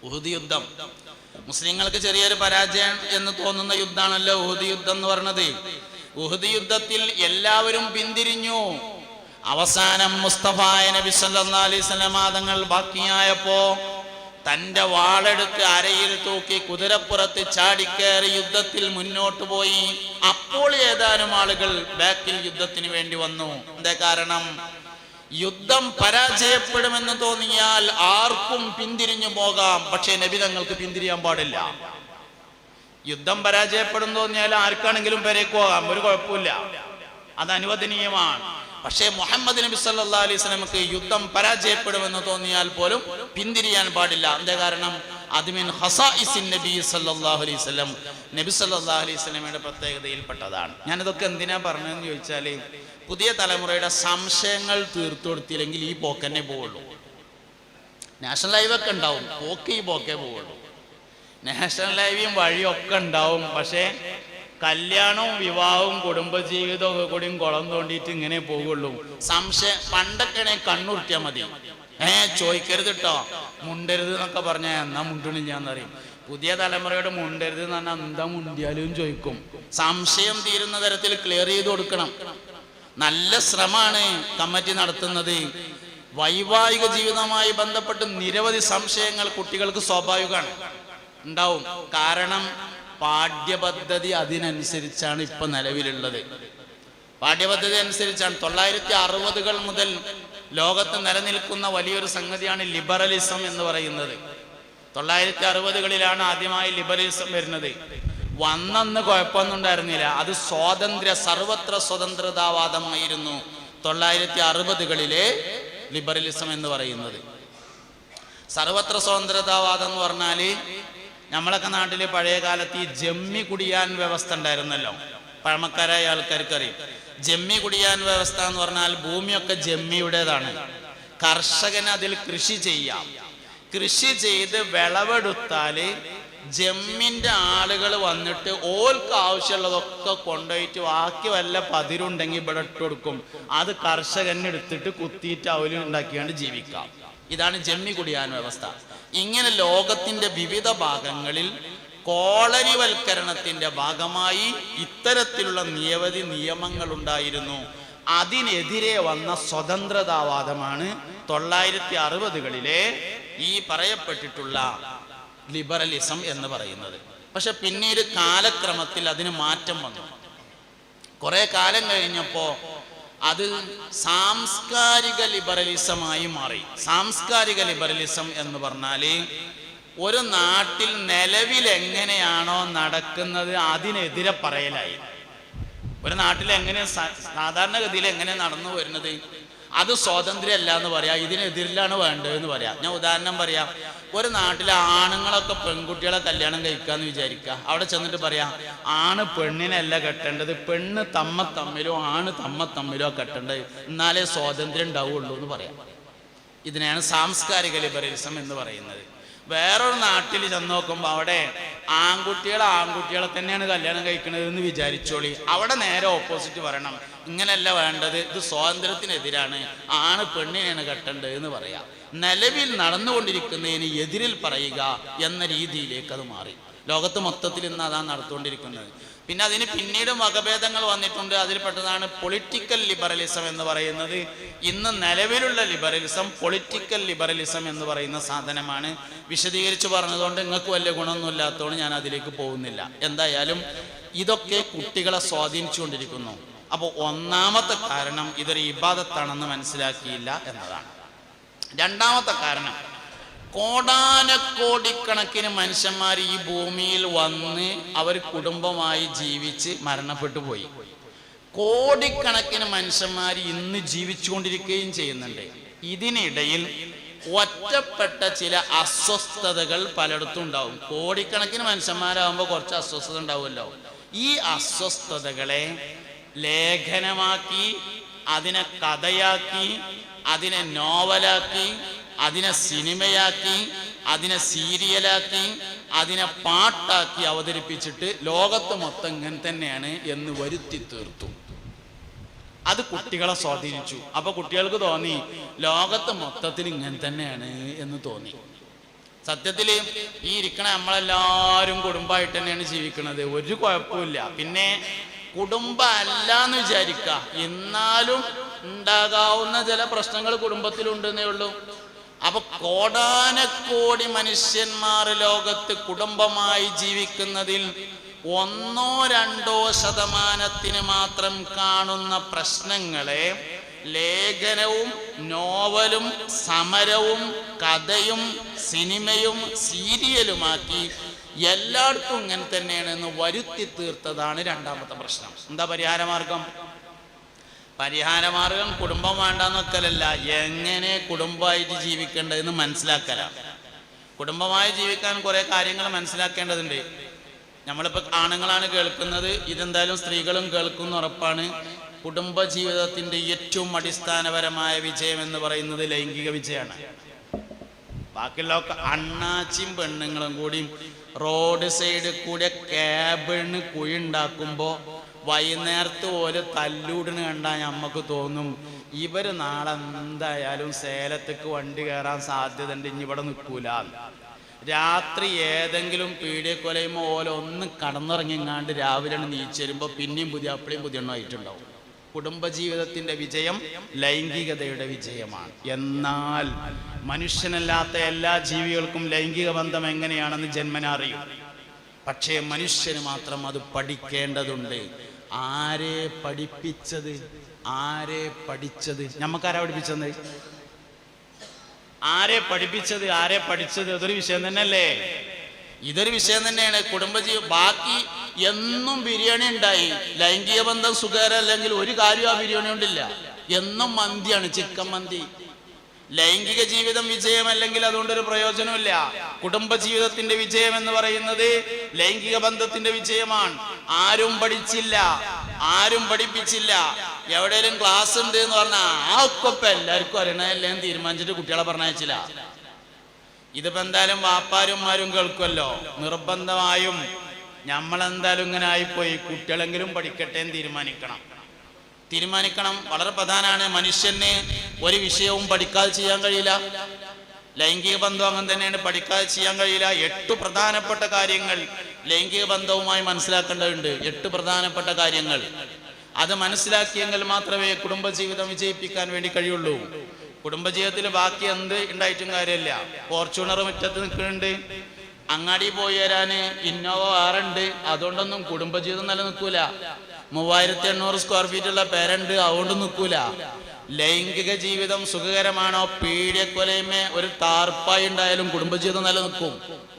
ഉഹുദ് യുദ്ധം മുസ്ലിങ്ങൾക്ക് ചെറിയൊരു പരാജയം എന്ന് തോന്നുന്ന യുദ്ധമാണല്ലോ ഉഹുദ് യുദ്ധം എന്ന് പറഞ്ഞത്. ഉഹുദ് യുദ്ധത്തിൽ എല്ലാവരും പിന്തിരിഞ്ഞു. അവസാനം മുസ്തഫായ നബി സല്ലല്ലാഹു അലൈഹി വസല്ലം തങ്ങൾ ബാക്കിയായപ്പോ തന്റെ വാളെടുത്ത് അരയിൽ തൂക്കി കുതിരപ്പുറത്ത് ചാടിക്കേറി യുദ്ധത്തിൽ മുന്നോട്ട് പോയി. അപ്പോൾ ഏതാനും ആളുകൾ ബാക്കിൽ യുദ്ധത്തിന് വേണ്ടി വന്നു. എന്താ കാരണം? യുദ്ധം പരാജയപ്പെടുമെന്ന് തോന്നിയാൽ ആർക്കും പിന്തിരിഞ്ഞു പോകാം, പക്ഷേ നബി തങ്ങൾക്ക് പിന്തിരിയാൻ പാടില്ല. യുദ്ധം പരാജയപ്പെടും തോന്നിയാൽ ആർക്കാണെങ്കിലും പെരേക്ക് പോകാം, ഒരു കുഴപ്പമില്ല, അത് അനുവദനീയമാണ്. പക്ഷേ മുഹമ്മദ് നബി സല്ലല്ലാഹു അലൈഹി വസല്ലമക്ക് യുദ്ധം പരാജയപ്പെടുമെന്ന് തോന്നിയാൽ പോലും പിന്തിരിയാൻ പാടില്ല. എന്താ കാരണം? അദ്മിൻ ഖസാഇസിൻ നബി സല്ലല്ലാഹു അലൈഹി വസല്ലം, നബി സല്ലല്ലാഹു അലൈഹി വസല്ലമയുടെ പ്രത്യേകതയിൽപ്പെട്ടതാണ്. ഞാനിതൊക്കെ എന്തിനാ പറഞ്ഞതെന്ന് ചോദിച്ചാൽ, പുതിയ തലമുറയുടെ സംശയങ്ങൾ തീർത്തു കൊടുത്തില്ലെങ്കിൽ ഈ പോക്കന്നെ പോവുള്ളൂ. നാഷണൽ ഹൈവേ ഒക്കെ ഉണ്ടാവും, പോക്ക് ഈ പോക്കേ പോവുള്ളൂ. നാഷണൽ ഹൈവേയും വഴിയൊക്കെ ഉണ്ടാവും, പക്ഷേ കല്യാണവും വിവാഹവും കുടുംബജീവിതവും ഒക്കെ കൂടിയും കുളം തോണ്ടിയിട്ട് ഇങ്ങനെ പോകുള്ളൂ. സംശയം പണ്ടൊക്കെ കണ്ണുർത്തിയാൽ മതി. ചോദിക്കരുത് കേട്ടോ, മുണ്ടരുത് എന്നൊക്കെ പറഞ്ഞാൽ എന്നാ മുണ്ടണില്ലാന്നറിയും. പുതിയ തലമുറയോട് മുണ്ടരുത് എന്ന് പറഞ്ഞാൽ എന്താ മുണ്ടിയാലും ചോദിക്കും. സംശയം തീരുന്ന തരത്തിൽ ക്ലിയർ ചെയ്ത് കൊടുക്കണം. നല്ല ശ്രമമാണ് കമ്മിറ്റി നടത്തുന്നത്. വൈവാഹിക ജീവിതവുമായി ബന്ധപ്പെട്ട് നിരവധി സംശയങ്ങൾ കുട്ടികൾക്ക് സ്വാഭാവികമാണ്, ഉണ്ടാവും. കാരണം പാഠ്യപദ്ധതി അതിനനുസരിച്ചാണ് ഇപ്പൊ നിലവിലുള്ളത്. പാഠ്യപദ്ധതി അനുസരിച്ചാണ്. 1960-കൾ മുതൽ ലോകത്ത് നിലനിൽക്കുന്ന വലിയൊരു സംഗതിയാണ് ലിബറലിസം എന്ന് പറയുന്നത്. 1960-കളിലാണ് ആദ്യമായി ലിബറലിസം വരുന്നത്. വന്നെന്ന് കുഴപ്പമൊന്നും ഉണ്ടായിരുന്നില്ല. അത് സർവത്ര സ്വതന്ത്രതാവാദമായിരുന്നു 1960-കളിലെ ലിബറലിസം എന്ന് പറയുന്നത്. സർവത്ര സ്വതന്ത്രതാവാദം എന്ന് പറഞ്ഞാല് നമ്മളൊക്കെ നാട്ടില് പഴയ കാലത്ത് ഈ ജമ്മി കുടിയാൻ വ്യവസ്ഥ ഉണ്ടായിരുന്നല്ലോ. പഴമക്കാരായ ആൾക്കാർക്ക് അറിയും. ജമ്മി കുടിയാൻ വ്യവസ്ഥ എന്ന് പറഞ്ഞാൽ ഭൂമിയൊക്കെ ജമ്മിയുടേതാണ്. കർഷകന് അതിൽ കൃഷി ചെയ്യാം. കൃഷി ചെയ്ത് വിളവെടുത്താല് ജമ്മിന്റെ ആളുകൾ വന്നിട്ട് ഓൾക്ക് ആവശ്യമുള്ളതൊക്കെ കൊണ്ടുപോയിട്ട് ബാക്കി വല്ല പതിരുണ്ടെങ്കിൽ ഇവിടെ ഇട്ട് കൊടുക്കും. അത് കർഷകന് എടുത്തിട്ട് കുത്തിയിട്ട് അവലുണ്ടാക്കിയാണ്ട് ജീവിക്കാം. ഇതാണ് ജമ്മി കുടിയാൻ വ്യവസ്ഥ. ഇങ്ങനെ ലോകത്തിന്റെ വിവിധ ഭാഗങ്ങളിൽ കോളനിവൽക്കരണത്തിന്റെ ഭാഗമായി ഇത്തരത്തിലുള്ള നിരവധി നിയമങ്ങൾ ഉണ്ടായിരുന്നു. അതിനെതിരെ വന്ന സ്വതന്ത്രതാവാദമാണ് 1960-കളിലെ ഈ പറയപ്പെട്ടിട്ടുള്ള ലിബറലിസം എന്ന് പറയുന്നത്. പക്ഷെ പിന്നീട് കാലക്രമത്തിൽ അതിന് മാറ്റം വന്നു. കുറെ കാലം കഴിഞ്ഞപ്പോ അത് സാംസ്കാരിക ലിബറലിസമായി മാറി. സാംസ്കാരിക ലിബറലിസം എന്ന് പറഞ്ഞാല് ഒരു നാട്ടിൽ നിലവിൽ എങ്ങനെയാണോ നടക്കുന്നത് അതിനെതിരെ പറയലായി. ഒരു നാട്ടിൽ എങ്ങനെ സാധാരണഗതിയിൽ എങ്ങനെ നടന്നു വരുന്നത് അത് സ്വാതന്ത്ര്യമല്ല എന്ന് പറയാം, ഇതിനെതിരിലാണ് വേണ്ടതെന്ന് പറയാം. ഞാൻ ഉദാഹരണം പറയാം. ഒരു നാട്ടിലെ ആണുങ്ങളൊക്കെ പെൺകുട്ടികളെ കല്യാണം കഴിക്കാന്ന് വിചാരിക്കുക. അവിടെ ചെന്നിട്ട് പറയാം, ആണ് പെണ്ണിനല്ല കെട്ടേണ്ടത്, പെണ്ണ് തമ്മിലോ ആണ് തമ്മിലോ കെട്ടേണ്ടത്, എന്നാലേ സ്വാതന്ത്ര്യം ഉണ്ടാവുള്ളൂ എന്ന് പറയാം. ഇതിനെയാണ് സാംസ്കാരിക ലിബറലിസം എന്ന് പറയുന്നത്. വേറൊരു നാട്ടിൽ ചെന്ന് നോക്കുമ്പോൾ അവിടെ ആൺകുട്ടികളെ തന്നെയാണ് കല്യാണം കഴിക്കുന്നത് എന്ന് വിചാരിച്ചോളി. അവിടെ നേരെ ഓപ്പോസിറ്റ് പറയണം, ഇങ്ങനെയല്ല വേണ്ടത്, ഇത് സ്വാതന്ത്ര്യത്തിനെതിരാണ്, ആണ് പെണ്ണിനെയാണ് കെട്ടേണ്ടത് എന്ന് പറയാം. നിലവിൽ നടന്നുകൊണ്ടിരിക്കുന്നതിന് എതിരിൽ പറയുക എന്ന രീതിയിലേക്ക് അത് മാറി. ലോകത്ത് മൊത്തത്തിൽ ഇന്ന് അതാണ് നടത്തുകൊണ്ടിരിക്കുന്നത്. പിന്നെ അതിന് പിന്നീട് വകഭേദങ്ങൾ വന്നിട്ടുണ്ട്. അതിൽപ്പെട്ടതാണ് പൊളിറ്റിക്കൽ ലിബറലിസം എന്ന് പറയുന്നത്. ഇന്ന് നിലവിലുള്ള ലിബറലിസം പൊളിറ്റിക്കൽ ലിബറലിസം എന്ന് പറയുന്ന സാധനമാണ്. വിശദീകരിച്ച് പറഞ്ഞതുകൊണ്ട് നിങ്ങൾക്ക് വലിയ ഗുണമൊന്നും ഇല്ലാത്തതുകൊണ്ട് ഞാൻ അതിലേക്ക് പോകുന്നില്ല. എന്തായാലും ഇതൊക്കെ കുട്ടികളെ സ്വാധീനിച്ചുകൊണ്ടിരിക്കുന്നു. അപ്പോൾ ഒന്നാമത്തെ കാരണം ഇതൊരു ഇബാദത്താണെന്ന് മനസ്സിലാക്കിയില്ല എന്നതാണ്. രണ്ടാമത്തെ കാരണം, കോടാനക്കോടിക്കണക്കിന് മനുഷ്യന്മാർ ഈ ഭൂമിയിൽ വന്ന് അവർ കുടുംബമായി ജീവിച്ച് മരണപ്പെട്ടു പോയി. കോടിക്കണക്കിന് മനുഷ്യന്മാർ ഇന്ന് ജീവിച്ചുകൊണ്ടിരിക്കുകയും ചെയ്യുന്നുണ്ട്. ഇതിനിടയിൽ ഒറ്റപ്പെട്ട ചില അസ്വസ്ഥതകൾ പലയിടത്തും ഉണ്ടാവും. കോടിക്കണക്കിന് മനുഷ്യന്മാരാകുമ്പോൾ കുറച്ച് അസ്വസ്ഥത ഉണ്ടാവുമല്ലോ. ഈ അസ്വസ്ഥതകളെ ലേഖനമാക്കി, അതിനെ കഥയാക്കി, അതിനെ നോവലാക്കി, അതിനെ സിനിമയാക്കി, അതിനെ സീരിയലാക്കി, അതിനെ പാട്ടാക്കി അവതരിപ്പിച്ചിട്ട് ലോകത്ത് മൊത്തം ഇങ്ങനെ തന്നെയാണ് എന്ന് വരുത്തി തീർത്തു. അത് കുട്ടികളെ സ്വാധീനിച്ചു. അപ്പൊ കുട്ടികൾക്ക് തോന്നി ലോകത്ത് മൊത്തത്തിൽ ഇങ്ങനെ തന്നെയാണ് എന്ന് തോന്നി. സത്യത്തിൽ ഈ ഇരിക്കണ നമ്മളെല്ലാവരും കുടുംബമായിട്ട് തന്നെയാണ് ജീവിക്കുന്നത്, ഒരു കുഴപ്പമില്ല. പിന്നെ കുടുംബം അല്ല എന്ന് വിചാരിക്കുക, എന്നാലും ഉണ്ടാകാവുന്ന ചില പ്രശ്നങ്ങൾ കുടുംബത്തിലുണ്ടെന്നേ ഉള്ളൂ. അപ്പൊ കോടാനക്കോടി മനുഷ്യന്മാർ ലോകത്ത് കുടുംബമായി ജീവിക്കുന്നതിൽ 1-2% മാത്രം കാണുന്ന പ്രശ്നങ്ങളെ ലേഖനവും നോവലും സമരവും കഥയും സിനിമയും സീരിയലുമാക്കി എല്ലായിടത്തും ഇങ്ങനെ തന്നെയാണെന്ന് വരുത്തി തീർത്തതാണ് രണ്ടാമത്തെ പ്രശ്നം. എന്താ പരിഹാരമാർഗം? പരിഹാരമാർഗം കുടുംബം വേണ്ടെന്നൊക്കലല്ല, എങ്ങനെ കുടുംബമായിട്ട് ജീവിക്കേണ്ടതെന്ന് മനസ്സിലാക്കലാണ്. കുടുംബമായി ജീവിക്കാൻ കുറെ കാര്യങ്ങൾ മനസ്സിലാക്കേണ്ടതുണ്ട്. നമ്മളിപ്പോൾ ആണുങ്ങളാണ് കേൾക്കുന്നത്, ഇതെന്തായാലും സ്ത്രീകളും കേൾക്കുന്ന ഉറപ്പാണ്. കുടുംബ ജീവിതത്തിന്റെ ഏറ്റവും അടിസ്ഥാനപരമായ വിജയം എന്ന് പറയുന്നത് ലൈംഗിക വിജയമാണ്. ബാക്കിയുള്ളതൊക്കെ അണ്ണാച്ചിയും പെണ്ണുങ്ങളും കൂടി റോഡ് സൈഡിൽ കൂടെ ക്യാബിന് കുഴി ഉണ്ടാക്കുമ്പോൾ വൈകുന്നേരത്ത് ഓരോ തല്ലൂടിന് കണ്ടാൽ നമുക്ക് തോന്നും ഇവര് നാളെ എന്തായാലും സേലത്തേക്ക് വണ്ടി കയറാൻ സാധ്യത ഉണ്ട്, ഇനി ഇവിടെ നിൽക്കൂല. രാത്രി ഏതെങ്കിലും പീഡിയക്കൊലയുമ്പോൾ ഓല ഒന്ന് കടന്നിറങ്ങിങ്ങാണ്ട് രാവിലെ നീച്ച് വരുമ്പോൾ പിന്നെയും പുതിയ അപ്പളിയും പുതിയ എണ്ണമായിട്ടുണ്ടാവും. കുടുംബജീവിതത്തിന്റെ വിജയം ലൈംഗികതയുടെ വിജയമാണ്. എന്നാൽ മനുഷ്യനല്ലാത്ത എല്ലാ ജീവികൾക്കും ലൈംഗിക ബന്ധം എങ്ങനെയാണെന്ന് ജന്മന അറിയും. പക്ഷേ മനുഷ്യന് മാത്രം അത് പഠിക്കേണ്ടതുണ്ട്. ആരെ പഠിപ്പിച്ചത്? ആരെ പഠിച്ചത്? നമുക്കാരാ പഠിപ്പിച്ചത്? ആരെ പഠിപ്പിച്ചത്? ആരെ പഠിച്ചത്? അതൊരു വിഷയം തന്നെയല്ലേ? ഇതൊരു വിഷയം തന്നെയാണ്. ബാക്കി എന്നും ബിരിയാണി ഉണ്ടായി, ലൈംഗിക ബന്ധം സുഖകരം അല്ലെങ്കിൽ ഒരു കാര്യം ആ ബിരിയാണി കൊണ്ടില്ല. എന്നും മന്തിയാണ്, ചിക്കൻ മന്തി. ലൈംഗിക ജീവിതം വിജയമല്ലെങ്കിൽ അതുകൊണ്ടൊരു പ്രയോജനമില്ല. കുടുംബജീവിതത്തിന്റെ വിജയം എന്ന് പറയുന്നത് ലൈംഗിക ബന്ധത്തിന്റെ വിജയമാണ്. ആരും പഠിച്ചില്ല, ആരും പഠിപ്പിച്ചില്ല. എവിടെയെങ്കിലും ക്ലാസ് ഉണ്ട് എന്ന് പറഞ്ഞാൽ ആ ഒക്കൊപ്പം എല്ലാവർക്കും അറിയണല്ലേ എന്ന് തീരുമാനിച്ചിട്ട് കുട്ടികളെ പറഞ്ഞയച്ചില്ല. ഇതിപ്പോ എന്തായാലും വാപ്പാരുമാരും കേൾക്കുമല്ലോ, നിർബന്ധമായും നമ്മളെന്തായാലും ഇങ്ങനെ ആയിപ്പോയി, കുട്ടികളെങ്കിലും പഠിക്കട്ടെ എന്ന് തീരുമാനിക്കണം. വളരെ പ്രധാനമാണ്. മനുഷ്യന് ഒരു വിഷയവും പഠിക്കാതെ ചെയ്യാൻ കഴിയില്ല. ലൈംഗിക ബന്ധം അങ്ങനെ തന്നെയാണ്, പഠിക്കാതെ ചെയ്യാൻ കഴിയില്ല. 8 പ്രധാനപ്പെട്ട കാര്യങ്ങൾ ലൈംഗിക ബന്ധവുമായി മനസ്സിലാക്കേണ്ടതുണ്ട്. 8 പ്രധാനപ്പെട്ട കാര്യങ്ങൾ. അത് മനസ്സിലാക്കിയെങ്കിൽ മാത്രമേ കുടുംബജീവിതം വിജയിപ്പിക്കാൻ വേണ്ടി കഴിയുള്ളൂ. കുടുംബജീവിതത്തിൽ ബാക്കി എന്ത് ഉണ്ടായിട്ടും കാര്യമില്ല. ഫോർച്യൂണർ മുറ്റത്ത് നിൽക്കുന്നുണ്ട്, അങ്ങാടി പോയി വരാന് ഇന്നോവ വേറുണ്ട്, അതുകൊണ്ടൊന്നും കുടുംബജീവിതം നിലനിൽക്കൂല. 3800 സ്ക്വയർ ഫീറ്റ് ഉള്ള പേരുണ്ട്, അതുകൊണ്ടും നിൽക്കൂല. ലൈംഗിക ജീവിതം സുഖകരമാണോ? പീഡിയക്കൊലയുമേ ഒരു ടാർപ്പായി ഉണ്ടായാലും കുടുംബജീവിതം നിലനിൽക്കും.